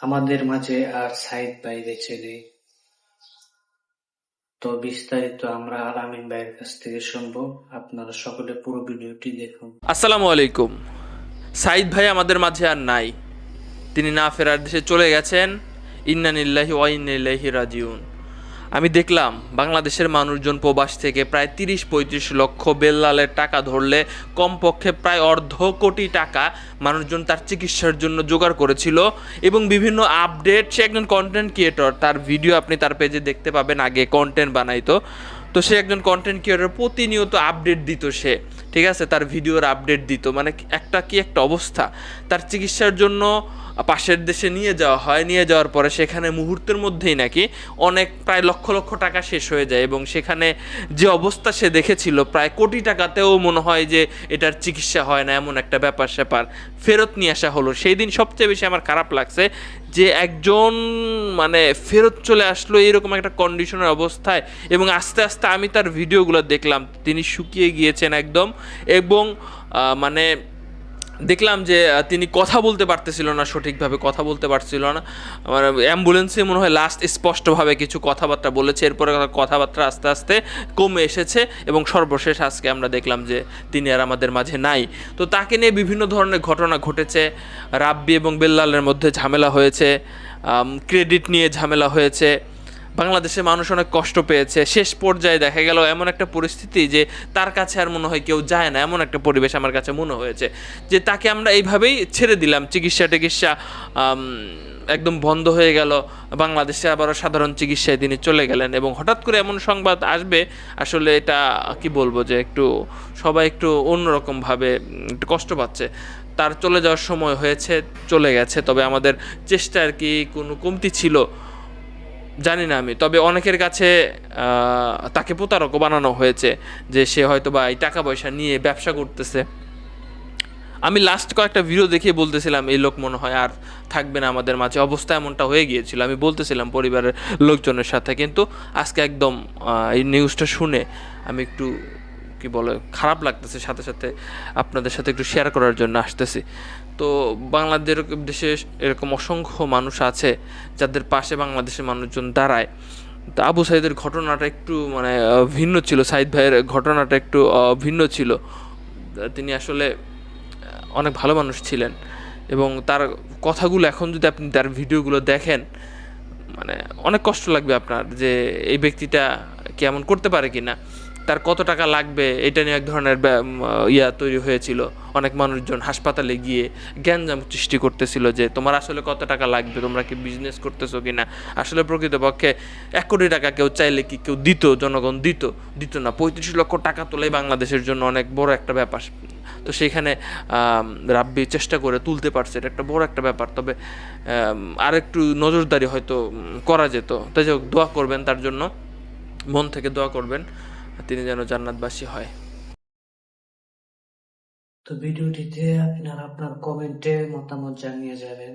আমাদের মাঝে আর সাইদ ভাই বেঁচে নেই, তো বিস্তারিত আমরা আল আমিন ভাইয়ের কাছ থেকে শুনবো। আপনারা সকলে পুরো ভিডিওটি দেখুন। আসসালামু আলাইকুম। সাইদ ভাই আমাদের মাঝে আর নাই, তিনি না ফেরার দেশে চলে গেছেন। ইন্না লিল্লাহি ওয়া ইন্না ইলাইহি রাজিউন। আমি দেখলাম বাংলাদেশের মানুষজন প্রবাস থেকে প্রায় ৩০-৩৫ লক্ষ বেল্লালের টাকা ধরলে কমপক্ষে প্রায় অর্ধ কোটি টাকা মানুষজন তার চিকিৎসার জন্য জোগাড় করেছিল এবং বিভিন্ন আপডেট। সে একজন কন্টেন্ট ক্রিয়েটর, তার ভিডিও আপনি তার পেজে দেখতে পাবেন। আগে কন্টেন্ট বানাইতো, তো সে একজন কন্টেন্ট ক্রিয়েটর, প্রতিনিয়ত আপডেট দিত সে, ঠিক আছে, তার ভিডিওর আপডেট দিত। মানে একটা অবস্থা। তার চিকিৎসার জন্য পাশের দেশে নিয়ে যাওয়া হয়, নিয়ে যাওয়ার পরে সেখানে মুহূর্তের মধ্যেই নাকি অনেক প্রায় লক্ষ লক্ষ টাকা শেষ হয়ে যায় এবং সেখানে যে অবস্থা সে দেখেছিল প্রায় কোটি টাকাতেও মনে হয় যে এটার চিকিৎসা হয় না, এমন একটা ব্যাপার স্যাপার ফেরত নিয়ে আসা হলো। সেই দিন সবচেয়ে বেশি আমার খারাপ লাগছে যে একজন মানে ফেরত চলে আসলো এরকম একটা কন্ডিশনের অবস্থায়, এবং আস্তে আস্তে আমি তার ভিডিওগুলো দেখলাম, তিনি শুকিয়ে গিয়েছেন একদম। এবং মানে দেখলাম যে তিনি কথা বলতে পারতেছিল না, সঠিকভাবে কথা বলতে পারছিল না। মানে অ্যাম্বুলেন্সে মনে হয় লাস্ট স্পষ্টভাবে কিছু কথাবার্তা বলেছে, এরপরে কথাবার্তা আস্তে আস্তে কমে এসেছে এবং সর্বশেষ আজকে আমরা দেখলাম যে তিনি আর আমাদের মাঝে নাই। তো তাকে নিয়ে বিভিন্ন ধরনের ঘটনা ঘটেছে। রাব্বি এবং বেল্লালের মধ্যে ঝামেলা হয়েছে, ক্রেডিট নিয়ে ঝামেলা হয়েছে, বাংলাদেশের মানুষ অনেক কষ্ট পেয়েছে। শেষ পর্যায়ে দেখা গেল এমন একটা পরিস্থিতি যে তার কাছে আর মনে হয় কেউ যায় না, এমন একটা পরিবেশ আমার কাছে মনে হয়েছে যে তাকে আমরা এইভাবেই ছেড়ে দিলাম। চিকিৎসা একদম বন্ধ হয়ে গেল, বাংলাদেশে আবারও সাধারণ চিকিৎসায় তিনি চলে গেলেন। এবং হঠাৎ করে এমন সংবাদ আসবে, আসলে এটা কি বলবো, যে সবাই একটু অন্যরকমভাবে একটু কষ্ট পাচ্ছে। তার চলে যাওয়ার সময় হয়েছে, চলে গেছে, তবে আমাদের চেষ্টা আর কি কোনো কমতি ছিল জানি না আমি। তবে অনেকের কাছে তাকে প্রতারকও বানানো হয়েছে যে সে হয়তো বা এই টাকা পয়সা নিয়ে ব্যবসা করতেছে। আমি লাস্ট কয়েকটা ভিডিও দেখে বলতেছিলাম এই লোক মনে হয় আর থাকবে না আমাদের মাঝে, অবস্থা এমনটা হয়ে গিয়েছিল, আমি বলতেছিলাম পরিবারের লোকজনের সাথে। কিন্তু আজকে একদম এই নিউজটা শুনে আমি একটু কি বলে খারাপ লাগতেছে, সাথে সাথে আপনাদের সাথে একটু শেয়ার করার জন্য আসতেছি। তো দেশে এরকম অসংখ্য মানুষ আছে যাদের পাশে বাংলাদেশের মানুষজন দাঁড়ায়। তো আবু সাইদের ঘটনাটা একটু মানে ভিন্ন ছিল, সাইদ ভাইয়ের ঘটনাটা একটু ভিন্ন ছিল। তিনি আসলে অনেক ভালো মানুষ ছিলেন এবং তার কথাগুলো এখন যদি আপনি তার ভিডিওগুলো দেখেন, মানে অনেক কষ্ট লাগবে আপনার যে এই ব্যক্তিটা কেমন করতে পারে কি না, তার কত টাকা লাগবে এটা নিয়ে এক ধরনের তৈরি হয়েছিল। অনেক মানুষজন হাসপাতালে গিয়ে গ্যাঞ্জাম সৃষ্টি করতেছিল যে তোমার আসলে কত টাকা লাগবে, তোমরা কি বিজনেস করতেছো কি না। আসলে প্রকৃতপক্ষে 1 কোটি টাকা কেউ চাইলে কি কেউ দিত, জনগণ দিত না। 35 লক্ষ টাকা তোলাই বাংলাদেশের জন্য অনেক বড় একটা ব্যাপার। তো সেইখানে রাব্বি চেষ্টা করে তুলতে পারছে, এটা একটা বড় একটা ব্যাপার। তবে আর একটু নজরদারি হয়তো করা যেত। তাই যাই হোক, দোয়া করবেন তার জন্য, মন থেকে দোয়া করবেন তিনি যেন জান্নাতবাসী হয়। তো ভিডিওটিতে আপনারা আপনার কমেন্টে মতামত জানিয়ে যাবেন।